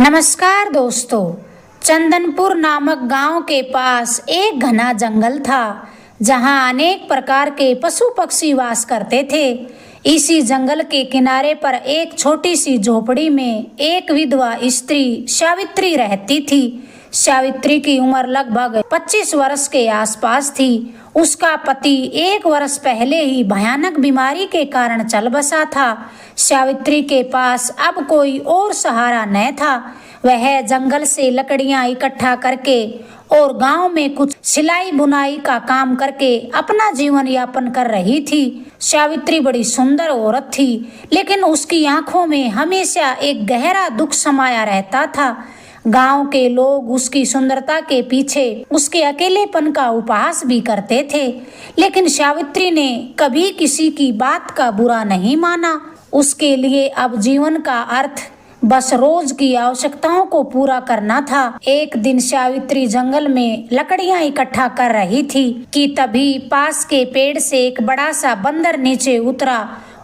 नमस्कार दोस्तों। चंदनपुर नामक गांव के पास एक घना जंगल था जहां अनेक प्रकार के पशु पक्षी वास करते थे। इसी जंगल के किनारे पर एक छोटी सी झोपड़ी में एक विधवा स्त्री सावित्री रहती थी। सावित्री की उम्र लगभग 25 वर्ष के आसपास थी। उसका पति 1 वर्ष पहले ही भयानक बीमारी के कारण चल बसा था। सावित्री के पास अब कोई और सहारा न था। वह जंगल से लकड़ियां इकट्ठा करके और गांव में कुछ सिलाई बुनाई का काम करके अपना जीवन यापन कर रही थी। सावित्री बड़ी सुंदर औरत थी, लेकिन उसकी आंखों में हमेशा एक गहरा दुख समाया रहता था। गांव के लोग उसकी सुंदरता के पीछे उसके अकेलेपन का उपहास भी करते थे, लेकिन सावित्री ने कभी किसी की बात का बुरा नहीं माना। उसके लिए अब जीवन का अर्थ बस रोज की आवश्यकताओं को पूरा करना था। एक दिन सावित्री जंगल में लकड़ियां इकट्ठा कर रही थी कि तभी पास के पेड़ से एक बड़ा सा बंदर नीचे उतरा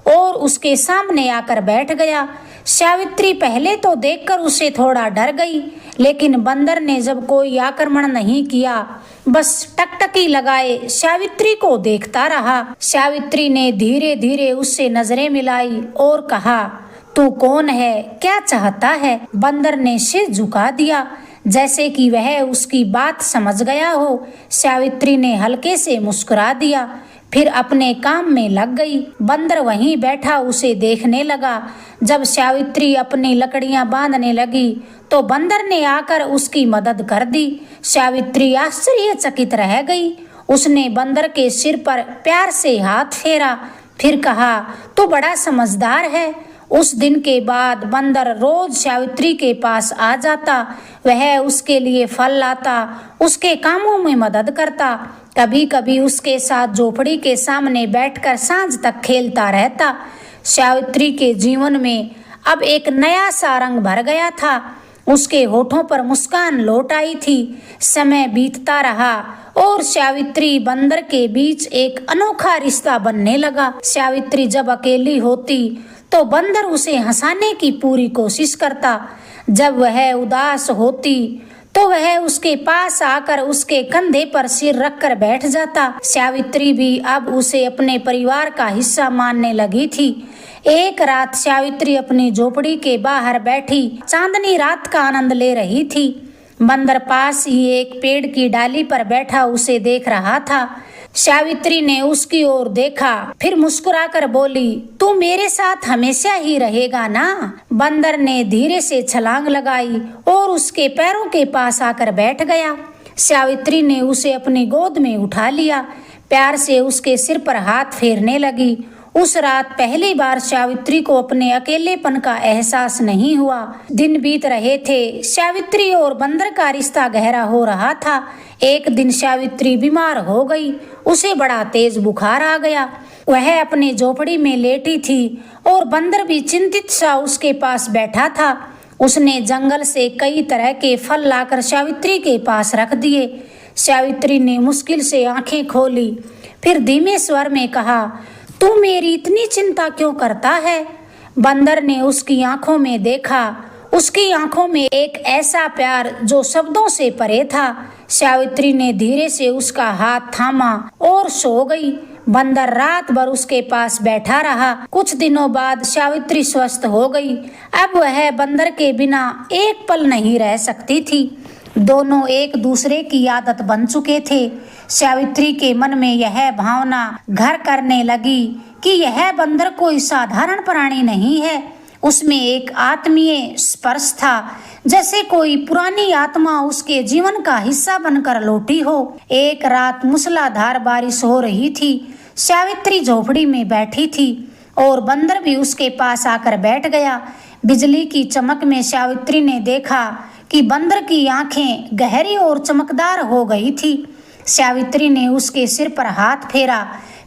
और उसके सामने आकर बैठ गया। सावित्री पहले तो देखकर उसे थोड़ा डर गई, लेकिन बंदर ने जब कोई आक्रमण नहीं किया, बस टकटकी लगाए सावित्री को देखता रहा। सावित्री ने धीरे धीरे उससे नजरें मिलाई और कहा, तू कौन है, क्या चाहता है? बंदर ने सिर झुका दिया, जैसे कि वह उसकी बात समझ गया हो। सावित्री ने हल्के से मुस्कुरा दिया, फिर अपने काम में लग गई। बंदर वहीं बैठा उसे देखने लगा। जब सावित्री अपनी लकड़ियां बांधने लगी तो बंदर ने आकर उसकी मदद कर दी। सावित्री आश्चर्यचकित रह गई। उसने बंदर के सिर पर प्यार से हाथ फेरा, फिर कहा, तू बड़ा समझदार है। उस दिन के बाद बंदर रोज सावित्री के पास आ जाता। वह उसके लिए फल लाता, उसके कामों में मदद करता, कभी कभी उसके साथ झोपड़ी के सामने बैठकर सांझ तक खेलता रहता। सावित्री के जीवन में अब एक नया सा रंग भर गया था। उसके होठों पर मुस्कान लौट आई थी। समय बीतता रहा और सावित्री बंदर के बीच एक अनोखा रिश्ता बनने लगा। सावित्री जब अकेली होती तो बंदर उसे हंसाने की पूरी कोशिश करता। जब वह उदास होती तो वह उसके पास आकर उसके कंधे पर सिर रखकर बैठ जाता। सावित्री भी अब उसे अपने परिवार का हिस्सा मानने लगी थी। एक रात सावित्री अपनी झोपड़ी के बाहर बैठी चांदनी रात का आनंद ले रही थी। बंदर पास ही एक पेड़ की डाली पर बैठा उसे देख रहा था। सावित्री ने उसकी ओर देखा, फिर मुस्कुराकर बोली, तू मेरे साथ हमेशा ही रहेगा ना? बंदर ने धीरे से छलांग लगाई और उसके पैरों के पास आकर बैठ गया। सावित्री ने उसे अपनी गोद में उठा लिया, प्यार से उसके सिर पर हाथ फेरने लगी। उस रात पहली बार सावित्री को अपने अकेलेपन का एहसास नहीं हुआ। दिन बीत रहे थे, सावित्री और बंदर का रिश्ता गहरा हो रहा था। एक दिन सावित्री बीमार हो गई। उसे बड़ा तेज बुखार आ गया। वह अपनी झोपड़ी में लेटी थी और बंदर भी चिंतित सा उसके पास बैठा था। उसने जंगल से कई तरह के फल लाकर सावित्री के पास रख दिए। सावित्री ने मुश्किल से आंखें खोली, फिर धीमे स्वर में कहा, तू मेरी इतनी चिंता क्यों करता है? बंदर ने उसकी आंखों में देखा। उसकी आंखों में एक ऐसा प्यार जो शब्दों से परे था। सावित्री ने धीरे से उसका हाथ थामा और सो गई। बंदर रात भर उसके पास बैठा रहा। कुछ दिनों बाद सावित्री स्वस्थ हो गई। अब वह बंदर के बिना एक पल नहीं रह सकती थी। दोनों एक दूसरे की आदत बन चुके थे। सावित्री के मन में यह भावना घर करने लगी कि यह बंदर कोई साधारण प्राणी नहीं है। उसमें एक आत्मीय स्पर्श था, जैसे कोई पुरानी आत्मा उसके जीवन का हिस्सा बनकर लौटी हो। एक रात मूसलाधार बारिश हो रही थी। सावित्री झोपड़ी में बैठी थी और बंदर भी उसके पास आकर बैठ गया। बिजली की चमक में सावित्री ने देखा कि बंदर की आंखें गहरी और चमकदार हो गई थी। सावित्री ने उसके सिर पर हाथ फेरा,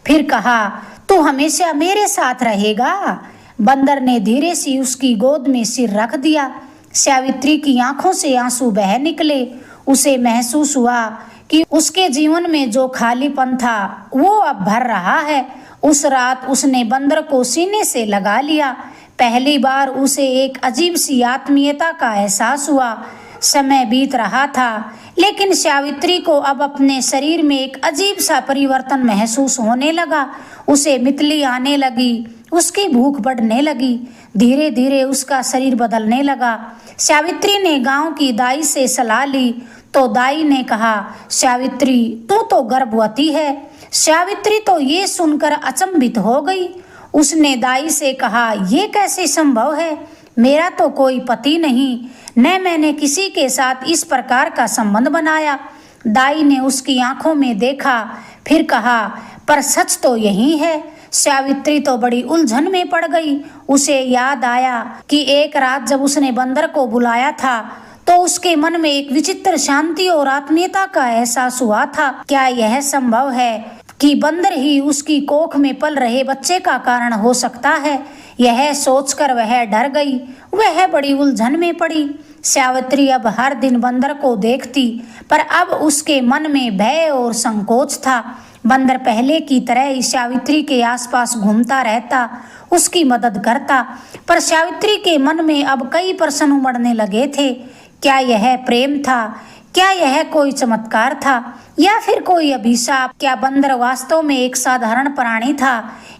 फिर कहा, तू हमेशा मेरे साथ रहेगा। बंदर ने धीरे से उसकी गोद में सिर रख दिया। सावित्री की आंखों से आंसू बह निकले। उसे महसूस हुआ कि उसके जीवन में जो खालीपन था वो अब भर रहा है। उस रात उसने बंदर को सीने से लगा लिया, पहली बार उसे एक अजीब सी आत्मीयता का एहसास हुआ। समय बीत रहा था, लेकिन सावित्री को अब अपने शरीर में एक अजीब सा परिवर्तन महसूस होने लगा। उसे मितली आने लगी, उसकी भूख बढ़ने लगी, धीरे धीरे उसका शरीर बदलने लगा। सावित्री ने गांव की दाई से सलाह ली तो दाई ने कहा, सावित्री तू तो गर्भवती है। सावित्री तो ये सुनकर अचंभित हो गई। उसने दाई से कहा, ये कैसे संभव है? मेरा तो कोई पति नहीं, न मैंने किसी के साथ इस प्रकार का संबंध बनाया। दाई ने उसकी आंखों में देखा, फिर कहा, पर सच तो यही है। सावित्री तो बड़ी उलझन में पड़ गई। उसे याद आया कि एक रात जब उसने बंदर को बुलाया था तो उसके मन में एक विचित्र शांति और आत्मीयता का एहसास हुआ था। क्या यह संभव है कि बंदर ही उसकी कोख में पल रहे बच्चे का कारण हो सकता है? यह सोचकर वह डर गई। वह बड़ी उलझन में पड़ी। सावित्री अब हर दिन बंदर को देखती, पर अब उसके मन में भय और संकोच था। बंदर पहले की तरह ही सावित्री के आसपास घूमता रहता, उसकी मदद करता, पर सावित्री के मन में अब कई प्रश्न उमड़ने लगे थे। क्या यह प्रेम था? क्या यह कोई चमत्कार था या फिर कोई अभिशाप? क्या बंदर वास्तव में एक साधारण प्राणी था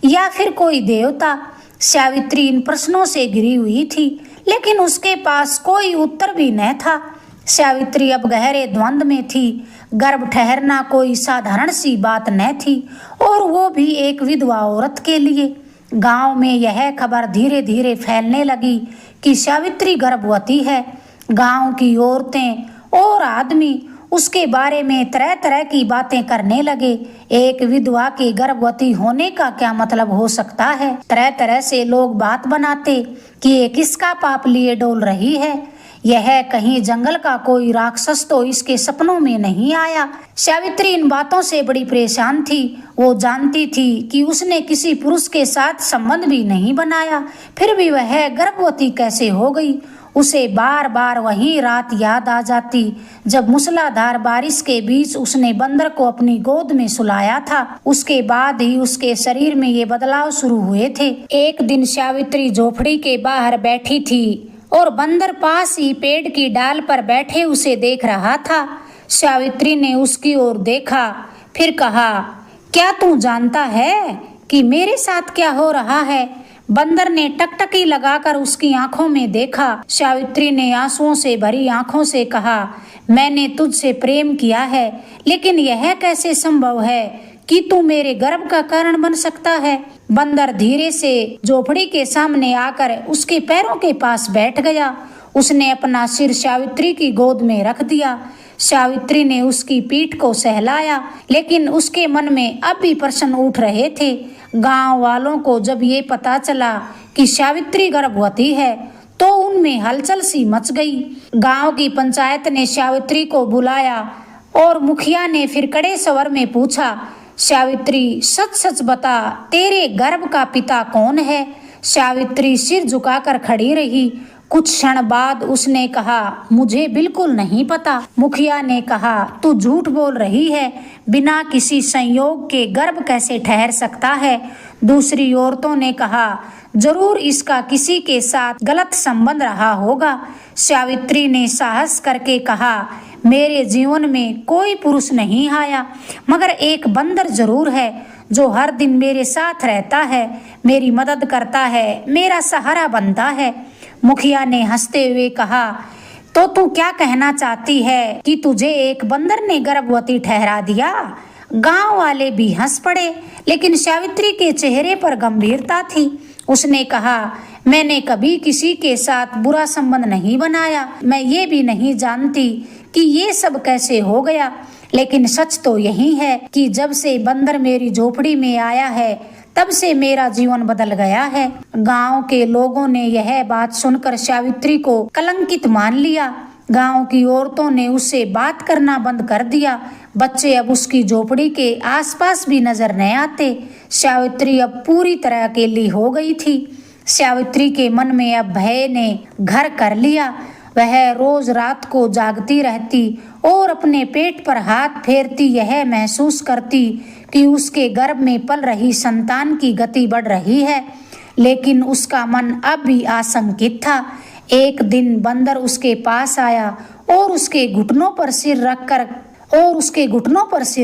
या फिर कोई देवता? सावित्री इन प्रश्नों से घिरी हुई थी, लेकिन उसके पास कोई उत्तर भी न था। सावित्री अब गहरे द्वंद में थी। गर्भ ठहरना कोई साधारण सी बात न थी, और वो भी एक विधवा औरत के लिए। गांव में यह खबर धीरे धीरे फैलने लगी कि सावित्री गर्भवती है। गांव की औरतें और आदमी उसके बारे में तरह तरह की बातें करने लगे। एक विधवा के गर्भवती होने का क्या मतलब हो सकता है? तरह तरह से लोग बात बनाते कि ये किसका पाप लिए डोल रही है। यह कहीं जंगल का कोई राक्षस तो इसके सपनों में नहीं आया। सावित्री इन बातों से बड़ी परेशान थी। वो जानती थी कि उसने किसी पुरुष के साथ संबंध भी नहीं बनाया, फिर भी वह गर्भवती कैसे हो गई? उसे बार बार वही रात याद आ जाती जब मूसलाधार बारिश के बीच उसने बंदर को अपनी गोद में सुलाया था। उसके बाद ही उसके शरीर में ये बदलाव शुरू हुए थे। एक दिन सावित्री झोपड़ी के बाहर बैठी थी और बंदर पास ही पेड़ की डाल पर बैठे उसे देख रहा था। सावित्री ने उसकी ओर देखा, फिर कहा, क्या तू जानता है कि मेरे साथ क्या हो रहा है? बंदर ने टकटकी लगाकर उसकी आंखों में देखा। सावित्री ने आंसुओं से भरी आंखों से कहा, मैंने तुझसे प्रेम किया है, लेकिन यह कैसे संभव है कि तू मेरे गर्भ का कारण बन सकता है? बंदर धीरे से झोपड़ी के सामने आकर उसके पैरों के पास बैठ गया। उसने अपना सिर सावित्री की गोद में रख दिया। सावित्री ने उसकी पीठ को सहलाया, लेकिन उसके मन में अब भी प्रश्न उठ रहे थे। गांव वालों को जब ये पता चला कि सावित्री गर्भवती है तो उनमें हलचल सी मच गई। गांव की पंचायत ने सावित्री को बुलाया और मुखिया ने फिर कड़े स्वर में पूछा, सावित्री सच सच बता, तेरे गर्भ का पिता कौन है? सावित्री सिर झुकाकर खड़ी रही। कुछ क्षण बाद उसने कहा, मुझे बिल्कुल नहीं पता। मुखिया ने कहा, तू झूठ बोल रही है, बिना किसी संयोग के गर्भ कैसे ठहर सकता है? दूसरी औरतों ने कहा, जरूर इसका किसी के साथ गलत संबंध रहा होगा। सावित्री ने साहस करके कहा, मेरे जीवन में कोई पुरुष नहीं आया, मगर एक बंदर जरूर है जो हर दिन मेरे साथ रहता है, मेरी मदद करता है, मेरा सहारा बनता है। मुखिया ने हंसते हुए कहा, तो तू क्या कहना चाहती है कि तुझे एक बंदर ने गर्भवती ठहरा दिया? गांव वाले भी हंस पड़े, लेकिन सावित्री के चेहरे पर गंभीरता थी। उसने कहा, मैंने कभी किसी के साथ बुरा संबंध नहीं बनाया। मैं ये भी नहीं जानती कि ये सब कैसे हो गया, लेकिन सच तो यही है कि जब से बंदर मेरी झोपड़ी में आया है तब से मेरा जीवन बदल गया है। गांव के लोगों ने यह बात सुनकर सावित्री को कलंकित मान लिया। गांव की औरतों ने उससे बात करना बंद कर दिया। बच्चे अब उसकी झोपड़ी के आसपास भी नजर नहीं आते। सावित्री अब पूरी तरह अकेली हो गई थी। सावित्री के मन में अब भय ने घर कर लिया। वह रोज रात को जागती रहती और अपने पेट पर हाथ फेरती, यह महसूस करती कि उसके गर्भ में पल रही संतान की गति बढ़ रही है, लेकिन उसका मन अब भी आशंकित था। एक दिन बंदर उसके पास आया और उसके घुटनों पर सिर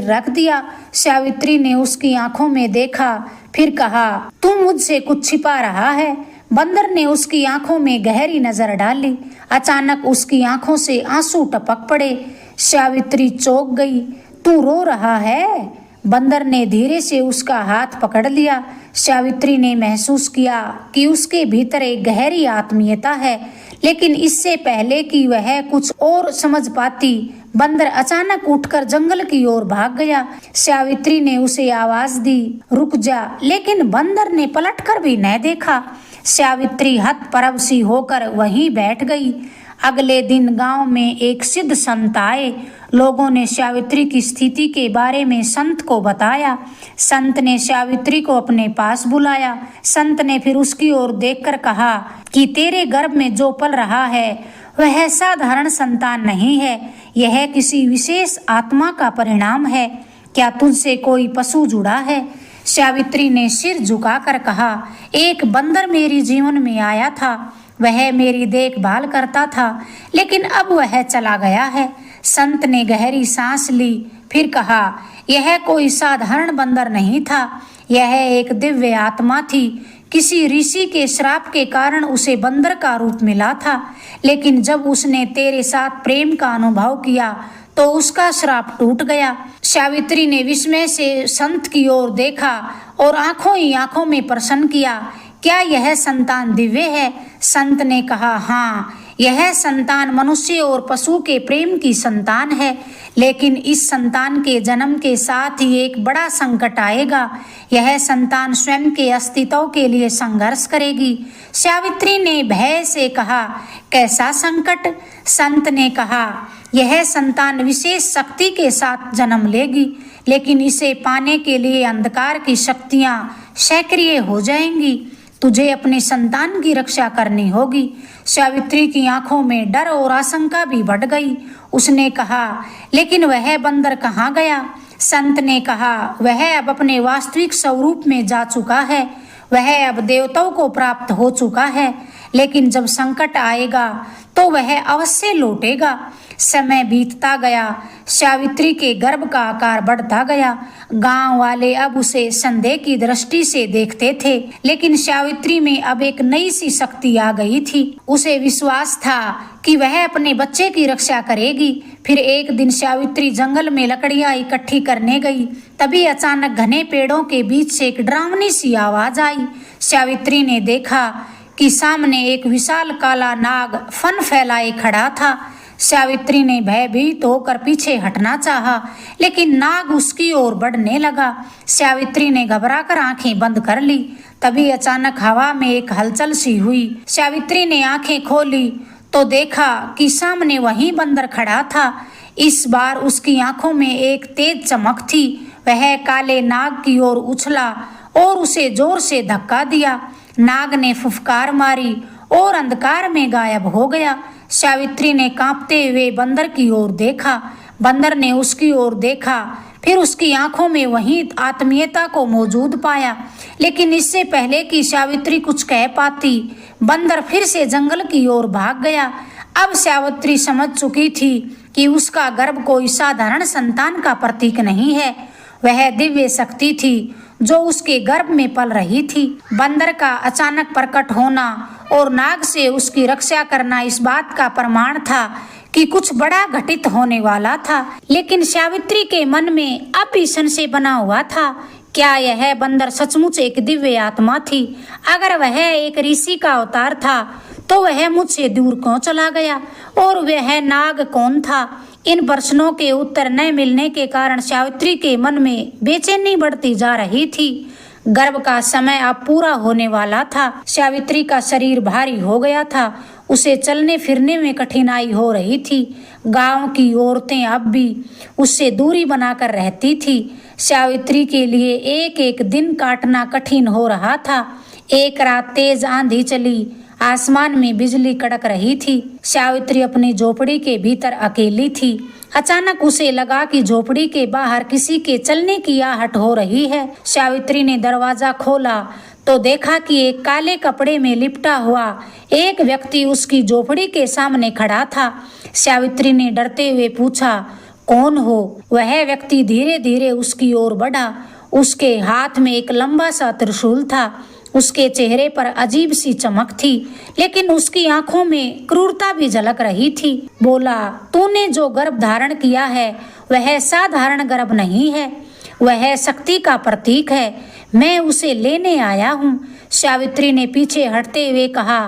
रख दिया। सावित्री ने उसकी आंखों में देखा, फिर कहा, तुम मुझसे कुछ छिपा रहा है। बंदर ने उसकी आंखों में गहरी नजर डाली। अचानक उसकी आंखों से आंसू टपक पड़े। सावित्री चौंक गई। तू रो रहा है? बंदर ने धीरे से उसका हाथ पकड़ लिया। सावित्री ने महसूस किया कि उसके भीतर एक गहरी आत्मीयता है, लेकिन इससे पहले कि वह कुछ और समझ पाती, बंदर अचानक उठकर जंगल की ओर भाग गया। सावित्री ने उसे आवाज दी, रुक जा, लेकिन बंदर ने पलटकर भी न देखा। सावित्री हतप्रभ सी होकर वहीं बैठ गई। अगले दिन गांव में एक सिद्ध संत आए। लोगों ने सावित्री की स्थिति के बारे में संत को बताया। संत ने सावित्री को अपने पास बुलाया। संत ने फिर उसकी ओर देखकर कहा कि तेरे गर्भ में जो पल रहा है वह साधारण संतान नहीं है, यह किसी विशेष आत्मा का परिणाम है। क्या तुझसे कोई पशु जुड़ा है? सावित्री ने सिर झुकाकर कहा, एक बंदर मेरे जीवन में आया था। वह मेरी देखभाल करता था, लेकिन अब वह चला गया है। संत ने गहरी सांस ली, फिर कहा, यह कोई साधारण बंदर नहीं था, यह एक दिव्य आत्मा थी। किसी ऋषि के श्राप के कारण उसे बंदर का रूप मिला था, लेकिन जब उसने तेरे साथ प्रेम का अनुभव किया तो उसका श्राप टूट गया। सावित्री ने विस्मय से संत की ओर देखा और आंखों ही आंखों में प्रश्न किया, क्या यह संतान दिव्य है? संत ने कहा, हाँ, यह संतान मनुष्य और पशु के प्रेम की संतान है, लेकिन इस संतान के जन्म के साथ ही एक बड़ा संकट आएगा। यह संतान स्वयं के अस्तित्व के लिए संघर्ष करेगी। सावित्री ने भय से कहा, कैसा संकट? संत ने कहा, यह संतान विशेष शक्ति के साथ जन्म लेगी, लेकिन इसे पाने के लिए अंधकार की शक्तियां सक्रिय हो जाएंगी। तुझे अपने संतान की रक्षा करनी होगी। सावित्री की आंखों में डर और आशंका भी बढ़ गई। उसने कहा, लेकिन वह बंदर कहाँ गया? संत ने कहा, वह अब अपने वास्तविक स्वरूप में जा चुका है। वह अब देवताओं को प्राप्त हो चुका है, लेकिन जब संकट आएगा तो वह अवश्य लौटेगा। समय बीतता गया। सावित्री के गर्भ का आकार बढ़ता गया। गांव वाले अब उसे संदेह की दृष्टि से देखते थे, लेकिन सावित्री में अब एक नई सी शक्ति आ गई थी। उसे विश्वास था कि वह अपने बच्चे की रक्षा करेगी। फिर एक दिन सावित्री जंगल में लकड़ियां इकट्ठी करने गई। तभी अचानक घने पेड़ों के बीच से एक डरावनी सी आवाज आई। सावित्री ने देखा कि सामने एक विशाल काला नाग फन फैलाए खड़ा था। सावित्री ने भयभीत होकर पीछे हटना चाहा, लेकिन नाग उसकी ओर बढ़ने लगा। सावित्री ने घबराकर आंखें बंद कर ली। तभी अचानक हवा में एक हलचल सी हुई। सावित्री ने आंखें खोली तो देखा कि सामने वही बंदर खड़ा था। इस बार उसकी आंखों में एक तेज चमक थी। वह काले नाग की ओर उछला और उसे जोर से धक्का दिया। नाग ने फुफकार मारी और अंधकार में गायब हो गया। सावित्री ने कांपते हुए बंदर की ओर देखा। बंदर ने उसकी ओर देखा, फिर उसकी आंखों में वही आत्मीयता को मौजूद पाया। लेकिन इससे पहले कि सावित्री कुछ कह पाती, बंदर फिर से जंगल की ओर भाग गया। अब सावित्री समझ चुकी थी कि उसका गर्भ कोई साधारण संतान का प्रतीक नहीं है, वह दिव्य शक्ति थी जो उसके गर्भ में पल रही थी। बंदर का अचानक प्रकट होना और नाग से उसकी रक्षा करना इस बात का प्रमाण था कि कुछ बड़ा घटित होने वाला था। लेकिन सावित्री के मन में अब भी संशय बना हुआ था। क्या यह बंदर सचमुच एक दिव्य आत्मा थी? अगर वह एक ऋषि का अवतार था तो वह मुझसे दूर क्यों चला गया? और वह नाग कौन था? इन प्रश्नों के उत्तर न मिलने के कारण सावित्री के मन में बेचैनी बढ़ती जा रही थी। गर्भ का समय अब पूरा होने वाला था। सावित्री का शरीर भारी हो गया था। उसे चलने फिरने में कठिनाई हो रही थी। गांव की औरतें अब भी उससे दूरी बनाकर रहती थी। सावित्री के लिए एक एक दिन काटना कठिन हो रहा था। एक रात तेज आंधी चली। आसमान में बिजली कड़क रही थी। सावित्री अपनी झोपड़ी के भीतर अकेली थी। अचानक उसे लगा कि झोपड़ी के बाहर किसी के चलने की आहट हो रही है। सावित्री ने दरवाजा खोला तो देखा कि एक काले कपड़े में लिपटा हुआ एक व्यक्ति उसकी झोपड़ी के सामने खड़ा था। सावित्री ने डरते हुए पूछा, कौन हो? वह व्यक्ति धीरे धीरे उसकी ओर बढ़ा। उसके हाथ में एक लंबा सा त्रिशूल था। उसके चेहरे पर अजीब सी चमक थी, लेकिन उसकी आंखों में क्रूरता भी झलक रही थी। बोला, तूने जो गर्भ धारण किया है वह साधारण गर्भ नहीं है, वह शक्ति का प्रतीक है। मैं उसे लेने आया हूँ। सावित्री ने पीछे हटते हुए कहा,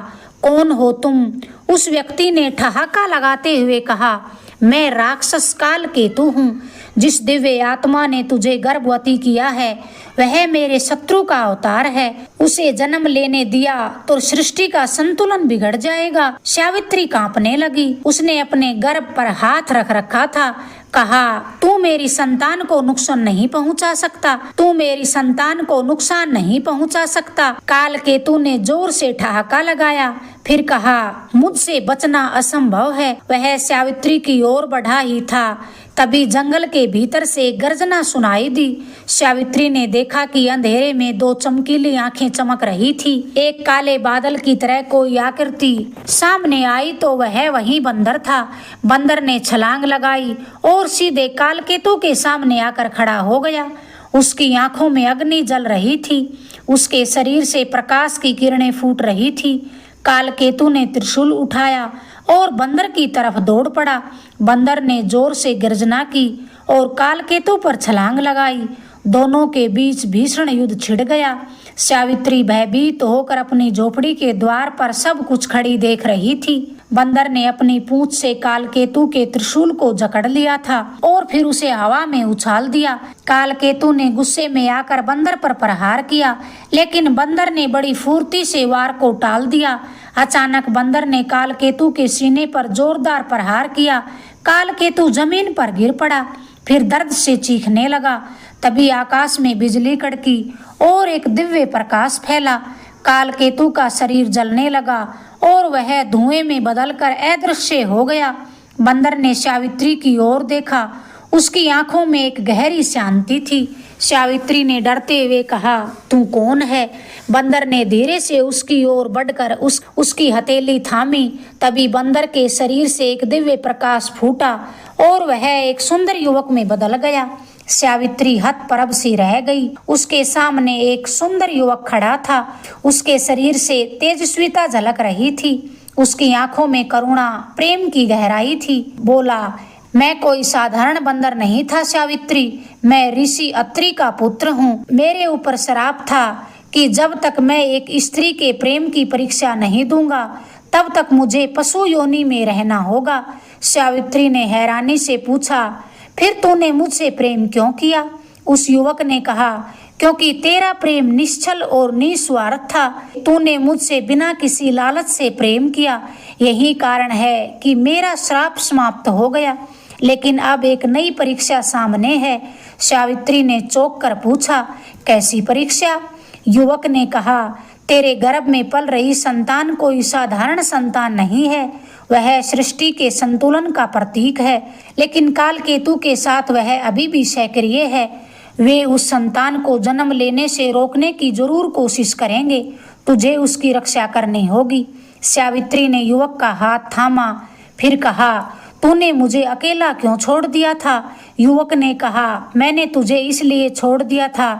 कौन हो तुम? उस व्यक्ति ने ठहाका लगाते हुए कहा, मैं राक्षस काल केतु हूँ। जिस दिव्य आत्मा ने तुझे गर्भवती किया है वह मेरे शत्रु का अवतार है। उसे जन्म लेने दिया तो सृष्टि का संतुलन बिगड़ जाएगा। सावित्री कांपने लगी। उसने अपने गर्भ पर हाथ रख रखा था। कहा, तू मेरी संतान को नुकसान नहीं पहुंचा सकता, तू मेरी संतान को नुकसान नहीं पहुंचा सकता। काल केतु ने जोर से ठहाका लगाया, फिर कहा, मुझसे बचना असंभव है। वह सावित्री की ओर बढ़ा ही था, तभी जंगल के भीतर से गर्जना सुनाई दी। सावित्री ने देखा कि अंधेरे में दो चमकीली आंखें चमक रही थी। एक काले बादल की तरह कोई आकृति सामने आई तो वह वही बंदर था। बंदर ने छलांग लगाई और सीधे कालकेतु के सामने आकर खड़ा हो गया। उसकी आंखों में अग्नि जल रही थी। उसके शरीर से प्रकाश की किरणें फूट रही थी। कालकेतु ने त्रिशूल उठाया और बंदर की तरफ दौड़ पड़ा। बंदर ने जोर से गर्जना की और कालकेतु पर छलांग लगाई। दोनों के बीच भीषण युद्ध छिड़ गया। सावित्री भयभीत होकर अपनी झोपड़ी के द्वार पर सब कुछ खड़ी देख रही थी। बंदर ने अपनी पूंछ से कालकेतु के त्रिशूल को जकड़ लिया था और फिर उसे हवा में उछाल दिया। कालकेतु ने गुस्से में आकर बंदर पर प्रहार किया, लेकिन बंदर ने बड़ी फुर्ती से वार को टाल दिया। अचानक बंदर ने कालकेतु के सीने पर जोरदार प्रहार किया। कालकेतु जमीन पर गिर पड़ा, फिर दर्द से चीखने लगा। तभी आकाश में बिजली कड़की और एक दिव्य प्रकाश फैला। कालकेतु का शरीर जलने लगा और वह धुएं में बदलकर अदृश्य हो गया। बंदर ने सावित्री की ओर देखा। उसकी आंखों में एक गहरी शांति थी। सावित्री ने डरते हुए कहा, तू कौन है? बंदर ने धीरे से उसकी ओर बढ़कर उसकी हथेली थामी। तभी बंदर के शरीर से एक दिव्य प्रकाश फूटा और वह एक सुंदर युवक में बदल गया। सावित्री हतप्रभ सी रह गई। उसके सामने एक सुंदर युवक खड़ा था। उसके शरीर से तेजस्विता झलक रही थी। उसकी आंखों में करुणा, प्रेम की गहराई थी। बोला, मैं कोई साधारण बंदर नहीं था सावित्री, मैं ऋषि अत्रि का पुत्र हूँ। मेरे ऊपर श्राप था कि जब तक मैं एक स्त्री के प्रेम की परीक्षा नहीं दूंगा तब तक मुझे पशु योनि में रहना होगा। सावित्री ने हैरानी से पूछा, फिर तूने मुझसे प्रेम क्यों किया? उस युवक ने कहा, क्योंकि तेरा प्रेम निश्चल और निस्वार्थ था। तूने मुझसे बिना किसी लालच से प्रेम किया। यही कारण है कि मेरा श्राप समाप्त हो गया। लेकिन अब एक नई परीक्षा सामने है। सावित्री ने चौंक कर पूछा, कैसी परीक्षा? युवक ने कहा, तेरे गर्भ में पल रही संतान कोई साधारण संतान नहीं है, वह सृष्टि के संतुलन का प्रतीक है। लेकिन कालकेतु के साथ वह अभी भी सक्रिय है। वे उस संतान को जन्म लेने से रोकने की जरूर कोशिश करेंगे। तुझे उसकी रक्षा करनी होगी। सावित्री ने युवक का हाथ थामा, फिर कहा, तूने मुझे अकेला क्यों छोड़ दिया था? युवक ने कहा, मैंने तुझे इसलिए छोड़ दिया था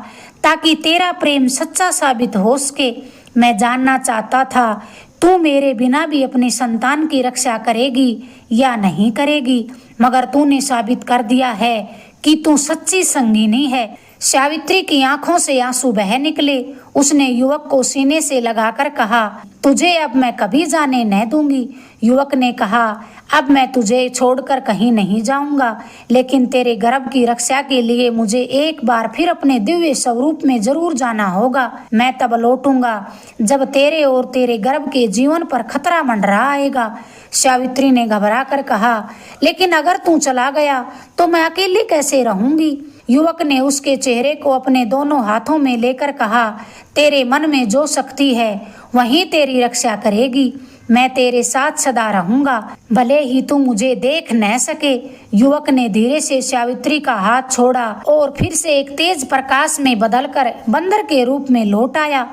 ताकि तेरा प्रेम सच्चा साबित हो सके। मैं जानना चाहता था तू मेरे बिना भी अपनी संतान की रक्षा करेगी या नहीं करेगी, मगर तूने साबित कर दिया है कि तू सच्ची संगिनी है। सावित्री की आंखों से आंसू बह निकले। उसने युवक को सीने से लगाकर कहा, तुझे अब मैं कभी जाने न दूंगी। युवक ने कहा, अब मैं तुझे छोड़कर कहीं नहीं जाऊंगा, लेकिन तेरे गर्भ की रक्षा के लिए मुझे एक बार फिर अपने दिव्य स्वरूप में जरूर जाना होगा। मैं तब लौटूंगा जब तेरे और तेरे गर्भ के जीवन पर खतरा मंडरा आएगा। सावित्री ने घबरा कर कहा, लेकिन अगर तू चला गया तो मैं अकेली कैसे रहूंगी? युवक ने उसके चेहरे को अपने दोनों हाथों में लेकर कहा, तेरे मन में जो शक्ति है वही तेरी रक्षा करेगी। मैं तेरे साथ सदा रहूंगा, भले ही तू मुझे देख न सके। युवक ने धीरे से सावित्री का हाथ छोड़ा और फिर से एक तेज प्रकाश में बदलकर बंदर के रूप में लौट आया।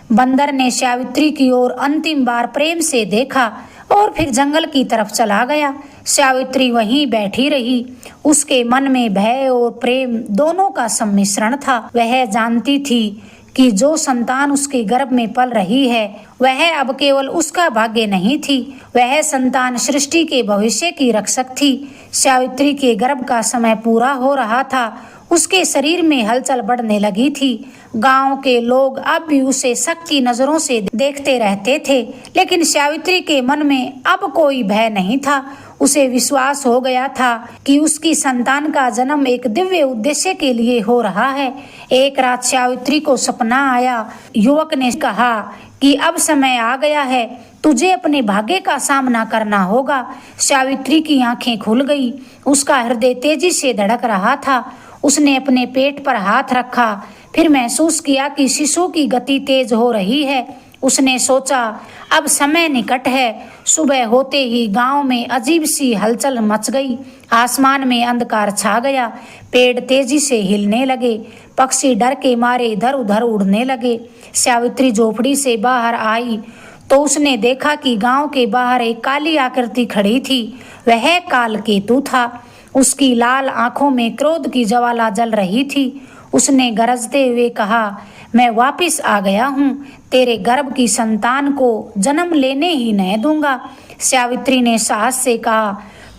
बंदर ने सावित्री की ओर अंतिम बार प्रेम से देखा और फिर जंगल की तरफ चला गया। सावित्री वहीं बैठी रही। उसके मन में भय और प्रेम दोनों का सम्मिश्रण था। वह जानती थी कि जो संतान उसके गर्भ में पल रही है वह अब केवल उसका भाग्य नहीं थी, वह संतान सृष्टि के भविष्य की रक्षक थी। सावित्री के गर्भ का समय पूरा हो रहा था। उसके शरीर में हलचल बढ़ने लगी थी। गांव के लोग अब भी उसे शक की नजरों से देखते रहते थे, लेकिन सावित्री के मन में अब कोई भय नहीं था। उसे विश्वास हो गया था कि उसकी संतान का जन्म एक दिव्य उद्देश्य के लिए हो रहा है। एक रात सावित्री को सपना आया। युवक ने कहा कि अब समय आ गया है, तुझे अपने भाग्य का सामना करना होगा। सावित्री की आंखें खुल गई। उसका हृदय तेजी से धड़क रहा था। उसने अपने पेट पर हाथ रखा, फिर महसूस किया कि शिशु की गति तेज हो रही है। उसने सोचा अब समय निकट है। सुबह होते ही गांव में अजीब सी हलचल मच गई। आसमान में अंधकार छा गया। पेड़ तेजी से हिलने लगे। पक्षी डर के मारे इधर उधर उड़ने लगे। सावित्री झोपड़ी से बाहर आई तो उसने देखा कि गांव के बाहर एक काली आकृति खड़ी थी। वह कालकेतु था। उसकी लाल आंखों में क्रोध की ज्वाला जल रही थी। उसने गरजते हुए कहा, मैं वापस आ गया हूँ, तेरे गर्भ की संतान को जन्म लेने ही नहीं दूंगा। सावित्री ने साहस से कहा,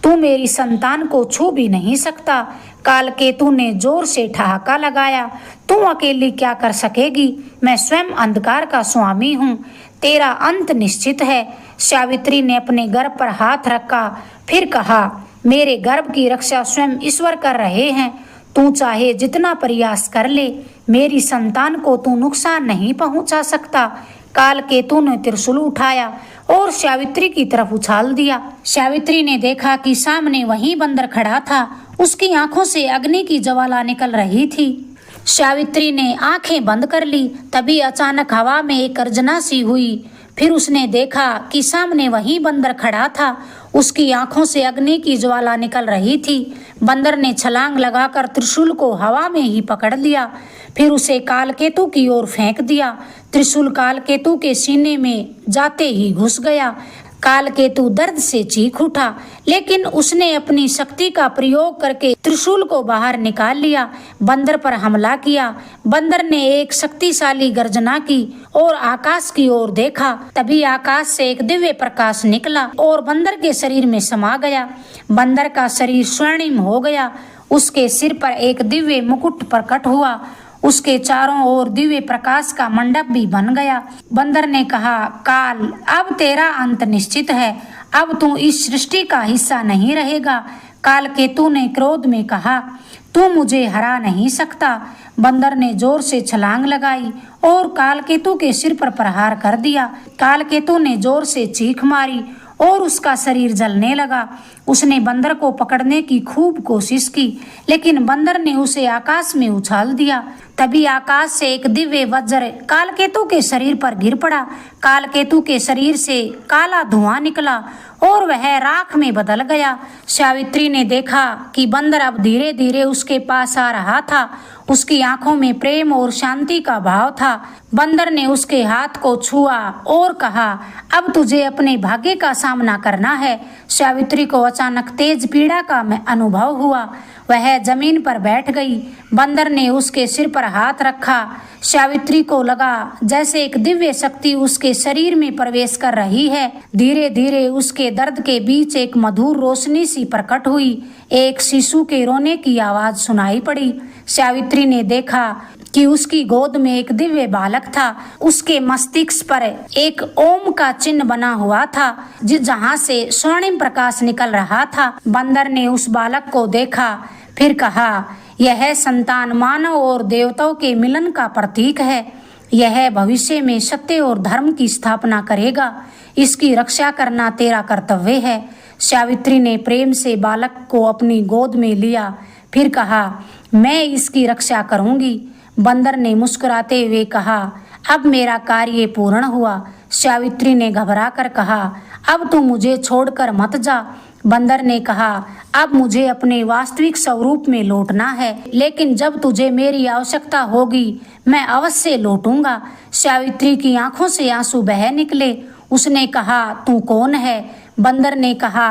तू मेरी संतान को छू भी नहीं सकता। कालकेतु ने जोर से ठहाका लगाया, तू अकेली क्या कर सकेगी? मैं स्वयं अंधकार का स्वामी हूँ, तेरा अंत निश्चित है। सावित्री ने अपने गर्भ पर हाथ रखा, फिर कहा, मेरे गर्भ की रक्षा स्वयं ईश्वर कर रहे हैं। तू चाहे जितना प्रयास कर ले, मेरी संतान को तू नुकसान नहीं पहुंचा सकता। कालकेतु ने त्रिशूल उठाया और सावित्री की तरफ उछाल दिया। सावित्री ने देखा कि सामने वही बंदर खड़ा था। उसकी आंखों से अग्नि की ज्वाला निकल रही थी। सावित्री ने आंखें बंद कर ली। तभी अचानक हवा में एक गर्जना सी हुई। फिर उसने देखा कि सामने वही बंदर खड़ा था। उसकी आंखों से अग्नि की ज्वाला निकल रही थी। बंदर ने छलांग लगाकर त्रिशूल को हवा में ही पकड़ लिया, फिर उसे कालकेतु की ओर फेंक दिया। त्रिशूल कालकेतु के सीने में जाते ही घुस गया। कालकेतु दर्द से चीख उठा, लेकिन उसने अपनी शक्ति का प्रयोग करके त्रिशूल को बाहर निकाल लिया। बंदर पर हमला किया। बंदर ने एक शक्तिशाली गर्जना की और आकाश की ओर देखा। तभी आकाश से एक दिव्य प्रकाश निकला और बंदर के शरीर में समा गया। बंदर का शरीर स्वर्णिम हो गया। उसके सिर पर एक दिव्य मुकुट प्रकट हुआ। उसके चारों ओर दिव्य प्रकाश का मंडप भी बन गया। बंदर ने कहा, काल, अब तेरा अंत निश्चित है। अब तू इस सृष्टि का हिस्सा नहीं रहेगा। कालकेतु ने क्रोध में कहा, तू मुझे हरा नहीं सकता। बंदर ने जोर से छलांग लगाई और कालकेतु के सिर पर प्रहार कर दिया। कालकेतु ने जोर से चीख मारी और उसका शरीर जलने लगा। उसने बंदर को पकड़ने की खूब कोशिश की, लेकिन बंदर ने उसे आकाश में उछाल दिया। तभी आकाश से एक दिव्य वज्र कालकेतु के शरीर पर गिर पड़ा। कालकेतु के शरीर से काला धुआं निकला और वह राख में बदल गया। सावित्री ने देखा कि बंदर अब धीरे धीरे उसके पास आ रहा था। उसकी आंखों में प्रेम और शांति का भाव था। बंदर ने उसके हाथ को छुआ और कहा, अब तुझे अपने भाग्य का सामना करना है। सावित्री को अचानक तेज पीड़ा का अनुभव हुआ। वह जमीन पर बैठ गई। बंदर ने उसके सिर पर हाथ रखा। सावित्री को लगा जैसे एक दिव्य शक्ति उसके शरीर में प्रवेश कर रही है। धीरे धीरे उसके दर्द के बीच एक मधुर रोशनी सी प्रकट हुई। एक शिशु के रोने की आवाज सुनाई पड़ी। सावित्री ने देखा कि उसकी गोद में एक दिव्य बालक था। उसके मस्तिष्क पर एक ओम का चिन्ह बना हुआ था, जहाँ से स्वर्णिम प्रकाश निकल रहा था। बंदर ने उस बालक को देखा, फिर कहा, यह संतान मानव और देवताओं के मिलन का प्रतीक है। यह भविष्य में सत्य और धर्म की स्थापना करेगा। इसकी रक्षा करना तेरा कर्तव्य है। सावित्री ने प्रेम से बालक को अपनी गोद में लिया, फिर कहा, मैं इसकी रक्षा करूंगी। बंदर ने मुस्कुराते हुए कहा, अब मेरा कार्य पूर्ण हुआ। सावित्री ने घबरा कर कहा, अब तू मुझे छोड़कर मत जा। बंदर ने कहा, अब मुझे अपने वास्तविक स्वरूप में लौटना है, लेकिन जब तुझे मेरी आवश्यकता होगी मैं अवश्य लौटूंगा। सावित्री की आंखों से आंसू बह निकले। उसने कहा, तू कौन है? बंदर ने कहा,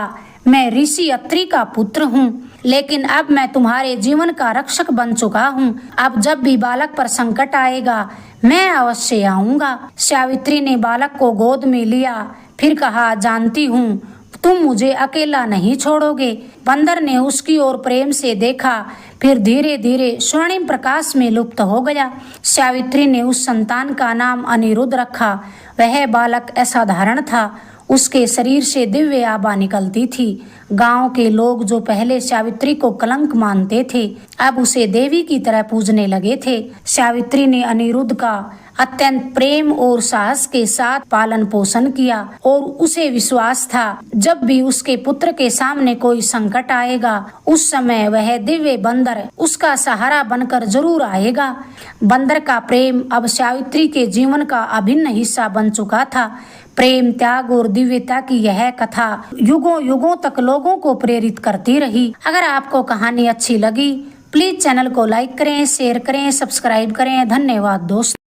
मैं ऋषि अत्रि का पुत्र हूँ, लेकिन अब मैं तुम्हारे जीवन का रक्षक बन चुका हूँ। अब जब भी बालक पर संकट आएगा मैं अवश्य आऊंगा। सावित्री ने बालक को गोद में लिया, फिर कहा, जानती हूँ तुम मुझे अकेला नहीं छोड़ोगे। बंदर ने उसकी ओर प्रेम से देखा, फिर धीरे धीरे स्वर्णिम प्रकाश में लुप्त हो गया। सावित्री ने उस संतान का नाम अनिरुद्ध रखा। वह बालक असाधारण था। उसके शरीर से दिव्य आभा निकलती थी। गांव के लोग जो पहले सावित्री को कलंक मानते थे, अब उसे देवी की तरह पूजने लगे थे। सावित्री ने अनिरुद्ध का अत्यंत प्रेम और साहस के साथ पालन पोषण किया और उसे विश्वास था जब भी उसके पुत्र के सामने कोई संकट आएगा उस समय वह दिव्य बंदर उसका सहारा बनकर जरूर आएगा। बंदर का प्रेम अब सावित्री के जीवन का अभिन्न हिस्सा बन चुका था। प्रेम, त्याग और दिव्यता की यह कथा युगों युगों तक लोगों को प्रेरित करती रही। अगर आपको कहानी अच्छी लगी प्लीज चैनल को लाइक करें, शेयर करें, सब्सक्राइब करें। धन्यवाद दोस्तों।